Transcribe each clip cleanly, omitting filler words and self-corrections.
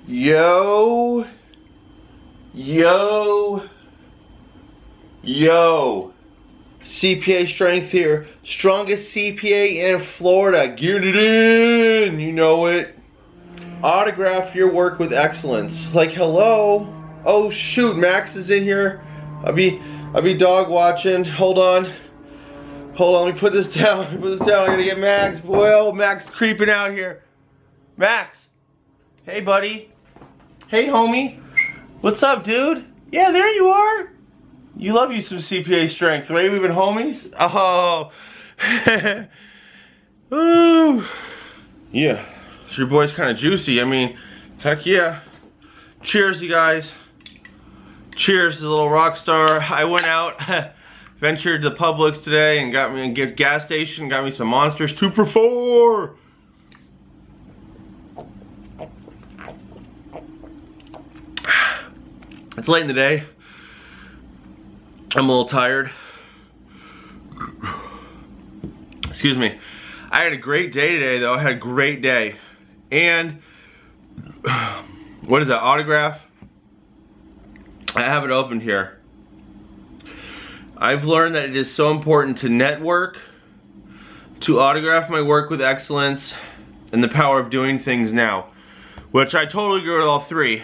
Yo, yo, yo. CPA Strength here. Strongest CPA in Florida. Get it in. You know it. Autograph your work with excellence. Like, hello. Oh shoot, Max is in here. I'll be dog watching. Hold on. Let me put this down. I gotta get Max. Boy, oh, Max creeping out here. Max. Hey, buddy. Hey, homie. What's up, dude? Yeah, there you are. You love you some CPA Strength, right? We've been homies? Oh. Ooh. Yeah. So your boy's kind of juicy. I mean, heck yeah. Cheers, you guys. Cheers to the little rock star. I went out, ventured to Publix today and got me a gas station, got me some Monsters 2 for $4. It's late in the day. I'm a little tired. Excuse me. I had a great day today though. I had a great day. And what is that, autograph? I have it open here. I've learned that it is so important to network, to autograph my work with excellence, and the power of doing things now. Which I totally agree with all three.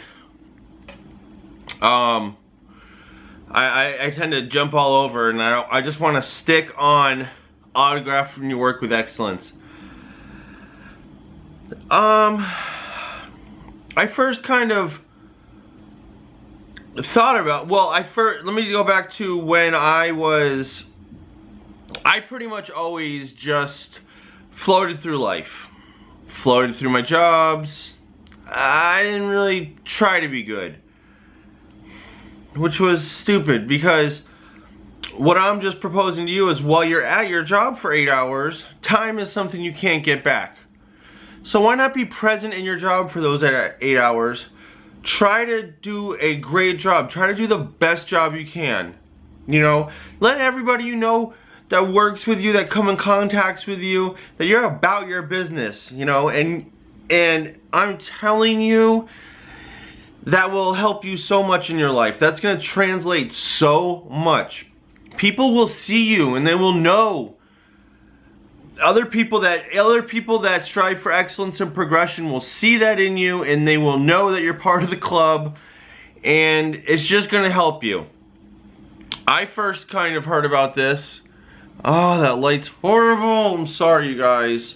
I tend to jump all over, and I just want to stick on autographing your work with excellence. I first kind of thought about, well, let me go back to when I pretty much always just floated through life. Floated through my jobs. I didn't really try to be good. Which was stupid, because what I'm just proposing to you is while you're at your job for 8 hours, time is something you can't get back. So why not be present in your job for those 8 hours? Try to do a great job. Try to do the best job you can. You know, let everybody you know that works with you, that come in contact with you, that you're about your business, you know, and I'm telling you, that will help you so much in your life. That's going to translate so much. People will see you and they will know. Other people that strive for excellence and progression will see that in you, and they will know that you're part of the club, and it's just going to help you. I first kind of heard about this. Oh, that light's horrible. I'm sorry, you guys.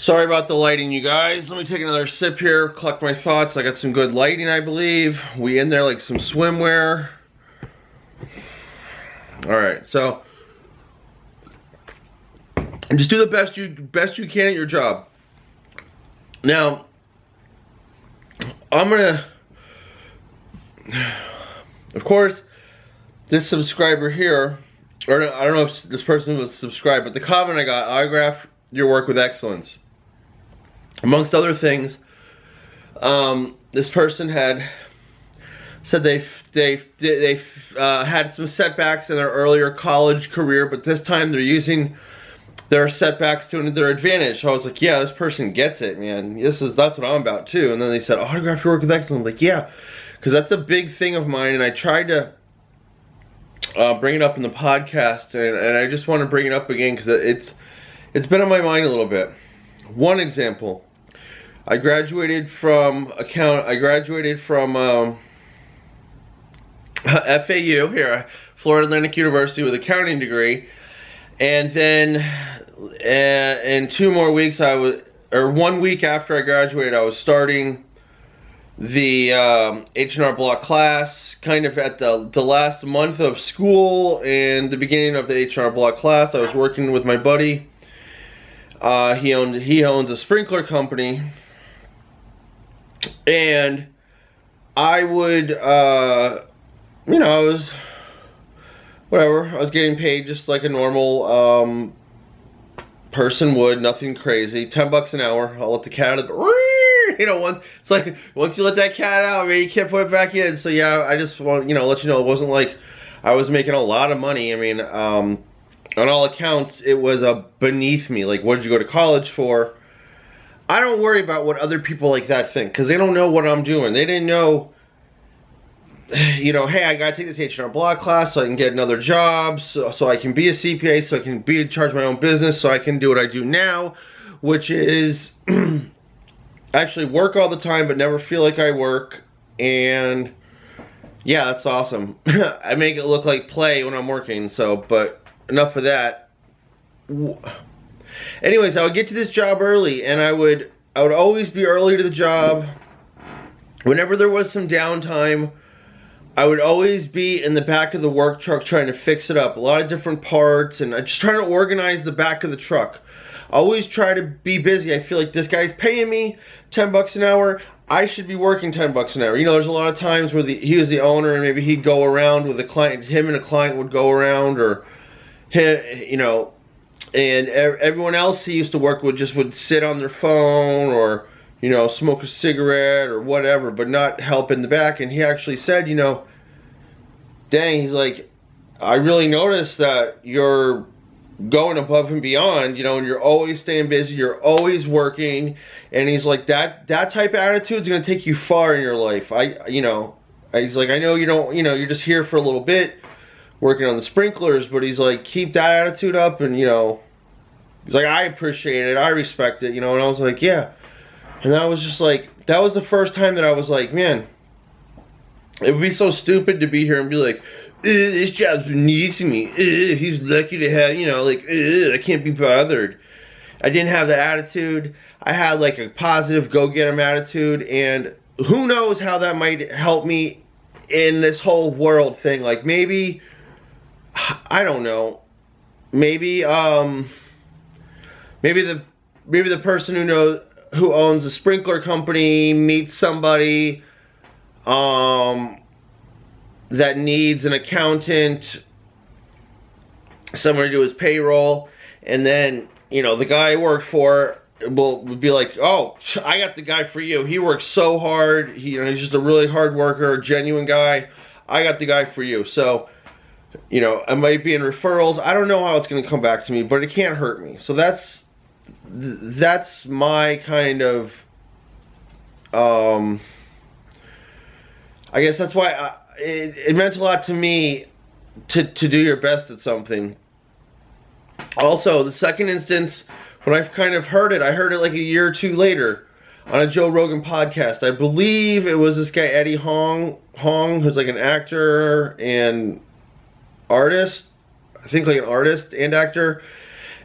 Sorry about the lighting, you guys. Let me take another sip here, collect my thoughts. I got some good lighting, I believe. We in there like some swimwear. Alright, so and just do the best you can at your job. Now, I'm gonna, of course, this subscriber here, or I don't know if this person was subscribed, but the comment I got, autograph your work with excellence. Amongst other things, this person had said they had some setbacks in their earlier college career, but this time they're using their setbacks to their advantage. So I was like, yeah, this person gets it, man. That's what I'm about too. And then they said, autograph your work with excellence. I'm like, yeah, because that's a big thing of mine, and I tried to bring it up in the podcast, and I just want to bring it up again because it's been on my mind a little bit. One example. I graduated from FAU here, Florida Atlantic University, with an accounting degree, and then in 2 more weeks 1 week after I graduated, I was starting the H&R Block class, kind of at the last month of school and the beginning of the H&R Block class. I was working with my buddy. He owns a sprinkler company, and I would, you know, I was getting paid just like a normal person would, nothing crazy, $10 an hour. I'll let the cat out of the, you know, once you let that cat out, man, you can't put it back in. So yeah, I just want, you know, let you know it wasn't like I was making a lot of money. I mean, on all accounts, it was beneath me. Like, what did you go to college for? I don't worry about what other people like that think, because they don't know what I'm doing. They didn't know, you know, hey, I gotta take this H&R Block class so I can get another job, so I can be a CPA, so I can be in charge of my own business, so I can do what I do now, which is actually work all the time but never feel like I work. And yeah, that's awesome. I make it look like play when I'm working, so, but enough of that. Anyways, I would get to this job early, and I would always be early to the job. Whenever there was some downtime, I would always be in the back of the work truck trying to fix it up. A lot of different parts, and I just trying to organize the back of the truck. Always try to be busy. I feel like this guy's paying me 10 bucks an hour. I should be working 10 bucks an hour. You know, there's a lot of times where he was the owner, and maybe he'd go around with a client, him and a client would go around, or you know, and everyone else he used to work with just would sit on their phone, or, you know, smoke a cigarette or whatever, but not help in the back. And he actually said, you know, dang, he's like, I really noticed that you're going above and beyond, you know, and you're always staying busy, you're always working. And he's like, that type of attitude is going to take you far in your life. He's like, I know you don't, you know, you're just here for a little bit working on the sprinklers, but he's like, keep that attitude up. And, you know, he's like, I appreciate it, I respect it, you know. And I was like, yeah. And I was just like, that was the first time that I was like, man, it would be so stupid to be here and be like, this job's beneath me. He's lucky to have, you know, like, I can't be bothered. I didn't have that attitude. I had like a positive go-get-em attitude, and who knows how that might help me in this whole world thing. Like, maybe, I don't know, maybe the person who owns a sprinkler company meets somebody that needs an accountant, someone to do his payroll, and then, you know, the guy I worked for would be like, oh, I got the guy for you. He works so hard. You know, he's just a really hard worker, a genuine guy. I got the guy for you. So, you know, I might be in referrals. I don't know how it's going to come back to me, but it can't hurt me. So that's my kind of, I guess that's why it meant a lot to me to do your best at something. Also, the second instance, when I kind of heard it, I heard it like a year or two later on a Joe Rogan podcast. I believe it was this guy, Eddie Hong, who's like an actor and artist. I think like an artist and actor.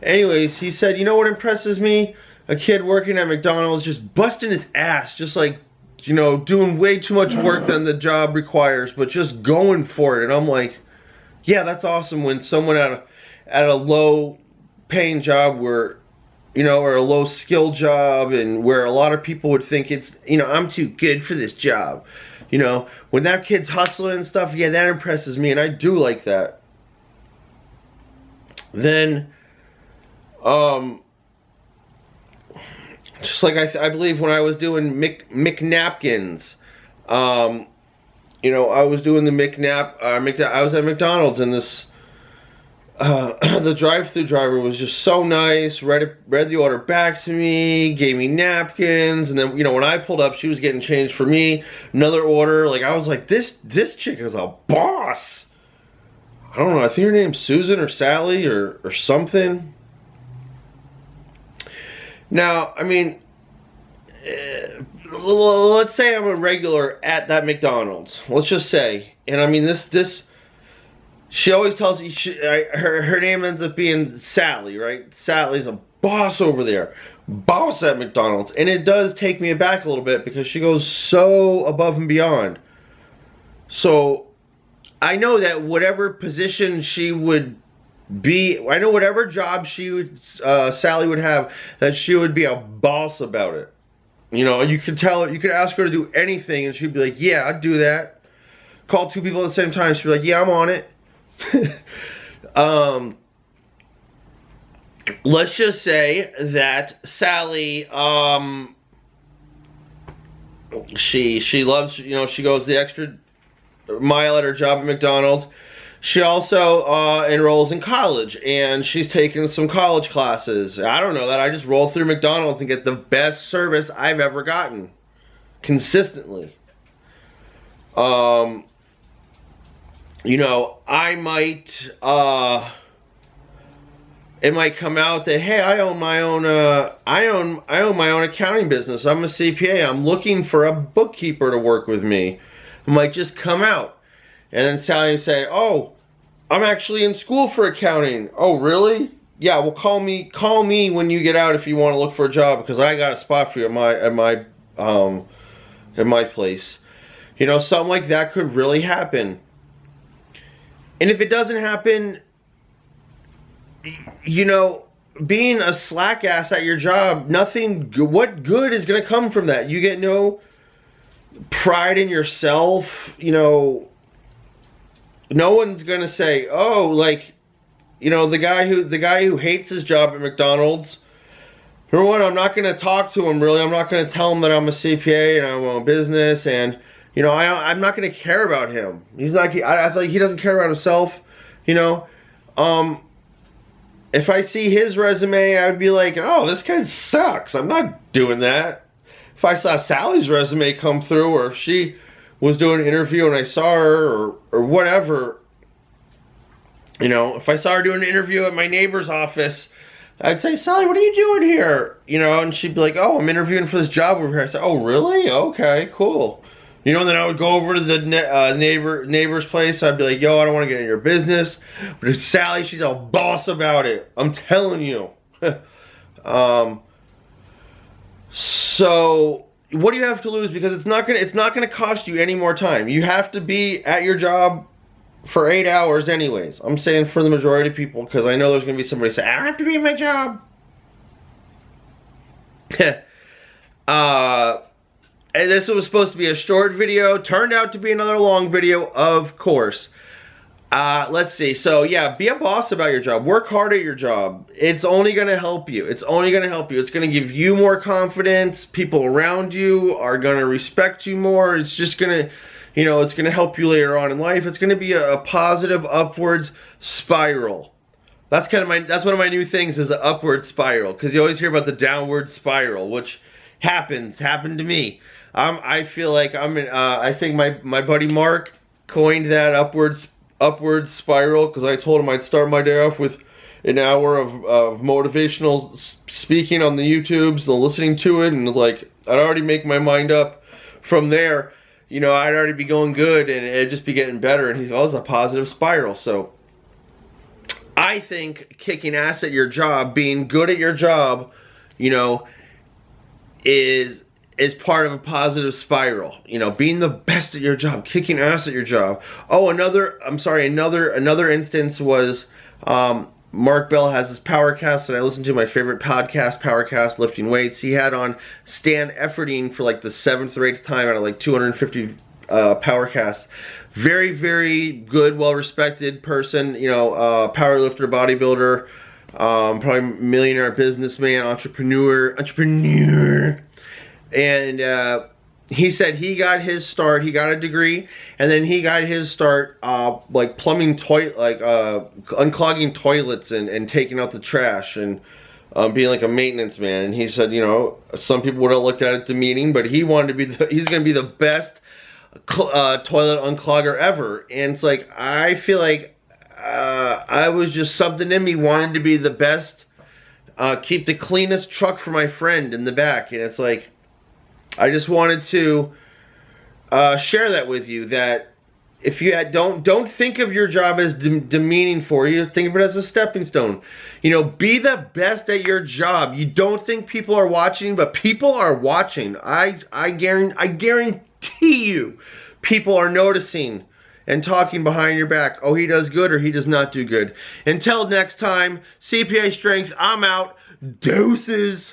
Anyways, he said, you know what impresses me? A kid working at McDonald's just busting his ass, just like, you know, doing way too much work than the job requires, but just going for it. And I'm like, yeah, that's awesome when someone at a low paying job where, you know, or a low skill job, and where a lot of people would think it's, you know, I'm too good for this job. You know, when that kid's hustling and stuff, yeah, that impresses me, and I do like that. Then, just like I believe when I was doing McNapkins, you know, I was doing the I was at McDonald's, and this, the drive-through driver was just so nice, read the order back to me, gave me napkins, and then, you know, when I pulled up, she was getting changed for me, another order. Like, I was like, this chick is a boss. I don't know, I think her name's Susan or Sally or something. Now, I mean, let's say I'm a regular at that McDonald's. Let's just say, and I mean this. She always tells me her name ends up being Sally, right? Sally's a boss over there, boss at McDonald's, and it does take me aback a little bit because she goes so above and beyond. So I know that whatever position she would be, I know whatever job she would, Sally would have, that she would be a boss about it. You know, you could tell her, you could ask her to do anything, and she'd be like, yeah, I'd do that. Call two people at the same time, she'd be like, yeah, I'm on it. Let's just say that Sally, she loves, you know, she goes the extra mile at her job at McDonald's. She also enrolls in college, and she's taking some college classes. I don't know that. I just roll through McDonald's and get the best service I've ever gotten. Consistently. You know, I might, it might come out that, hey, I own my own, I own my own accounting business. I'm a CPA. I'm looking for a bookkeeper to work with me. It might just come out. And then Sally would say, oh, I'm actually in school for accounting. Oh, really? Yeah, well, call me when you get out if you want to look for a job, because I got a spot for you at my place. You know, something like that could really happen. And if it doesn't happen, you know, being a slack ass at your job, what good is going to come from that? You get no pride in yourself, you know. No one's going to say, oh, like, you know, the guy who hates his job at McDonald's, number one, I'm not going to talk to him, really. I'm not going to tell him that I'm a CPA and I own a business, and, you know, I'm not going to care about him. He's not, I feel like he doesn't care about himself, you know. If I see his resume, I would be like, oh, this guy sucks. I'm not doing that. If I saw Sally's resume come through, or if she was doing an interview and I saw her, or whatever, you know, if I saw her doing an interview at my neighbor's office, I'd say, Sally, what are you doing here? You know, and she'd be like, oh, I'm interviewing for this job over here. I said, oh, really? Okay, cool. You know, and then I would go over to the neighbor's place. I'd be like, yo, I don't want to get in your business. But it's Sally, she's a boss about it. I'm telling you. So what do you have to lose? Because it's not gonna cost you any more time. You have to be at your job for 8 hours anyways. I'm saying for the majority of people, because I know there's gonna be somebody say, I don't have to be in my job. And this was supposed to be a short video, turned out to be another long video, of course. Let's see. So yeah, be a boss about your job. Work hard at your job. It's only going to help you. It's only going to help you. It's going to give you more confidence. People around you are going to respect you more. It's just going to, you know, it's going to help you later on in life. It's going to be a positive upwards spiral. That's one of my new things, is an upward spiral, because you always hear about the downward spiral, which happened to me. I feel like I think my buddy Mark coined that upward spiral, because I told him I'd start my day off with an hour of motivational speaking on the YouTubes, listening to it, and like I'd already make my mind up from there. You know, I'd already be going good, and it'd just be getting better. And he's always a positive spiral. So I think kicking ass at your job, being good at your job, you know, is part of a positive spiral. You know, being the best at your job, kicking ass at your job. Oh, another instance was Mark Bell has his Powercast that I listen to, my favorite podcast, Powercast, lifting weights. He had on Stan Efferding for like the 7th or 8th time out of like 250 Powercasts. Very, very good, well-respected person, you know, power lifter, bodybuilder, probably millionaire businessman, entrepreneur. And he said he got his start, he got a degree, and then he got his start like plumbing unclogging toilets and taking out the trash, and being like a maintenance man. And he said, you know, some people would have looked at it demeaning, but he wanted to be he's going to be the best toilet unclogger ever. And it's like, I feel like I was just something in me wanting to be the best, keep the cleanest truck for my friend in the back. And it's like, I just wanted to share that with you, that if you don't think of your job as demeaning for you, think of it as a stepping stone. You know, be the best at your job. You don't think people are watching, but people are watching. I guarantee you, people are noticing and talking behind your back. Oh, he does good or he does not do good. Until next time, CPA Strength, I'm out. Deuces.